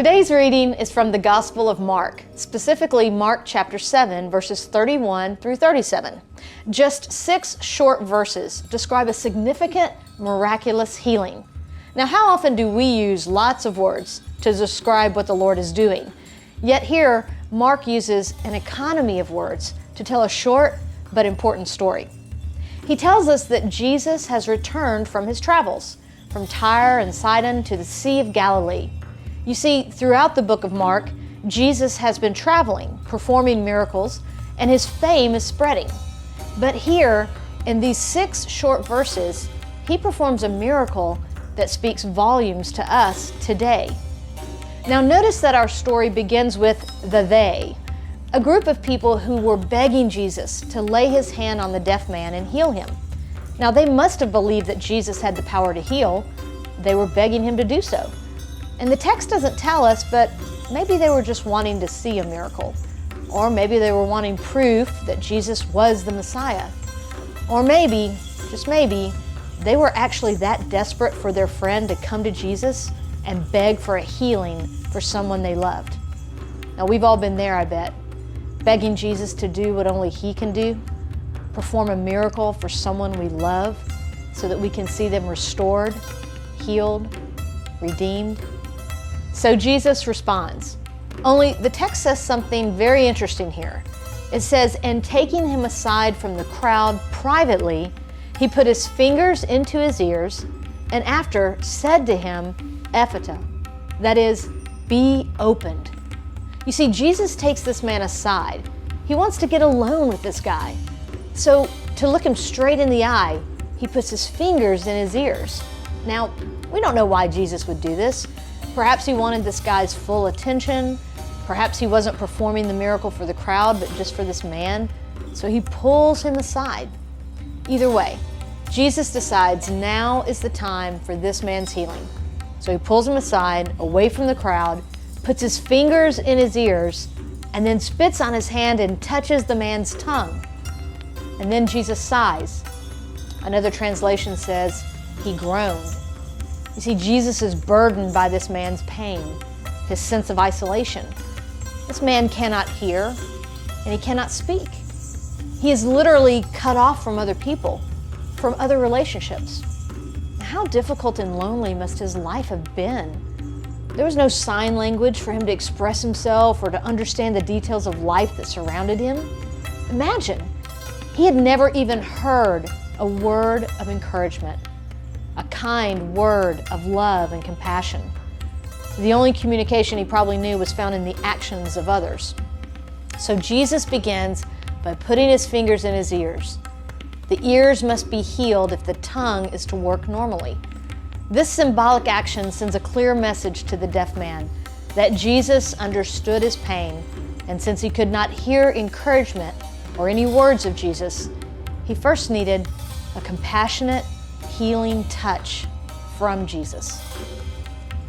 Today's reading is from the Gospel of Mark, specifically Mark chapter 7, verses 31 through 37. Just 6 short verses describe a significant, miraculous healing. Now, how often do we use lots of words to describe what the Lord is doing? Yet here, Mark uses an economy of words to tell a short but important story. He tells us that Jesus has returned from his travels, from Tyre and Sidon to the Sea of Galilee. You see, throughout the book of Mark, Jesus has been traveling, performing miracles, and his fame is spreading. But here, in these 6 short verses, he performs a miracle that speaks volumes to us today. Now notice that our story begins with the they, a group of people who were begging Jesus to lay his hand on the deaf man and heal him. Now they must have believed that Jesus had the power to heal. They were begging him to do so. And the text doesn't tell us, but maybe they were just wanting to see a miracle. Or maybe they were wanting proof that Jesus was the Messiah. Or maybe, just maybe, they were actually that desperate for their friend to come to Jesus and beg for a healing for someone they loved. Now we've all been there, I bet, begging Jesus to do what only he can do, perform a miracle for someone we love so that we can see them restored, healed, redeemed. So Jesus responds. Only the text says something very interesting here. It says, and taking him aside from the crowd privately, he put his fingers into his ears, and after said to him, Ephata, that is, be opened. You see, Jesus takes this man aside. He wants to get alone with this guy. So to look him straight in the eye, he puts his fingers in his ears. Now, we don't know why Jesus would do this. Perhaps he wanted this guy's full attention. Perhaps he wasn't performing the miracle for the crowd, but just for this man. So he pulls him aside. Either way, Jesus decides now is the time for this man's healing. So he pulls him aside, away from the crowd, puts his fingers in his ears, and then spits on his hand and touches the man's tongue. And then Jesus sighs. Another translation says, he groaned. You see, Jesus is burdened by this man's pain, his sense of isolation. This man cannot hear, and he cannot speak. He is literally cut off from other people, from other relationships. How difficult and lonely must his life have been? There was no sign language for him to express himself or to understand the details of life that surrounded him. Imagine, he had never even heard a word of encouragement, a kind word of love and compassion. The only communication he probably knew was found in the actions of others. So Jesus begins by putting his fingers in his ears. The ears must be healed if the tongue is to work normally. This symbolic action sends a clear message to the deaf man that Jesus understood his pain, and since he could not hear encouragement or any words of Jesus, he first needed a compassionate, healing touch from Jesus.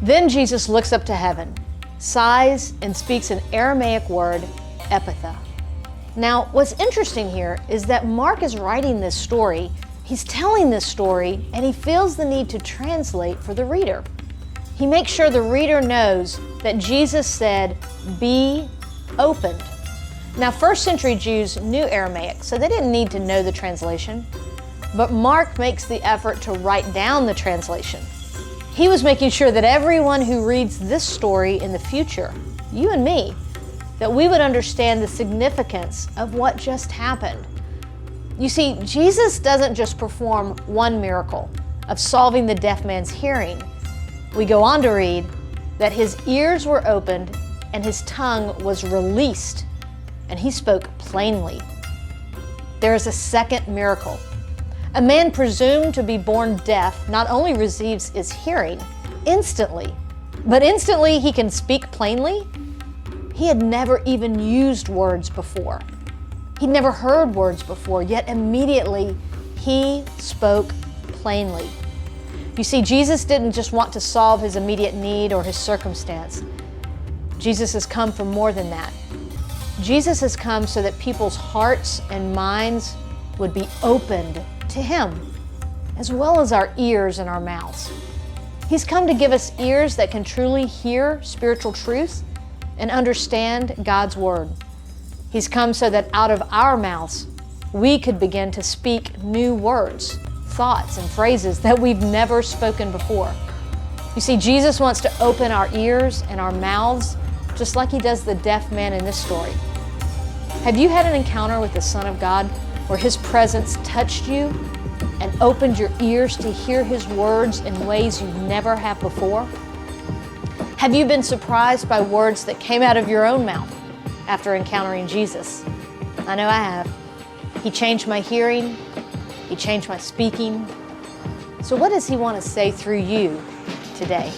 Then Jesus looks up to heaven, sighs, and speaks an Aramaic word, Ephphatha. Now, what's interesting here is that Mark is writing this story, he's telling this story, and he feels the need to translate for the reader. He makes sure the reader knows that Jesus said, be opened. Now, first century Jews knew Aramaic, so they didn't need to know the translation. But Mark makes the effort to write down the translation. He was making sure that everyone who reads this story in the future, you and me, that we would understand the significance of what just happened. You see, Jesus doesn't just perform one miracle of solving the deaf man's hearing. We go on to read that his ears were opened and his tongue was released, and he spoke plainly. There is a second miracle. A man presumed to be born deaf not only receives his hearing instantly, but instantly he can speak plainly. He had never even used words before. He'd never heard words before, yet immediately he spoke plainly. You see, Jesus didn't just want to solve his immediate need or his circumstance. Jesus has come for more than that. Jesus has come so that people's hearts and minds would be opened to him, as well as our ears and our mouths. He's come to give us ears that can truly hear spiritual truth and understand God's Word. He's come so that out of our mouths, we could begin to speak new words, thoughts, and phrases that we've never spoken before. You see, Jesus wants to open our ears and our mouths just like He does the deaf man in this story. Have you had an encounter with the Son of God where His presence touched you and opened your ears to hear His words in ways you never have before? Have you been surprised by words that came out of your own mouth after encountering Jesus? I know I have. He changed my hearing. He changed my speaking. So what does He want to say through you today?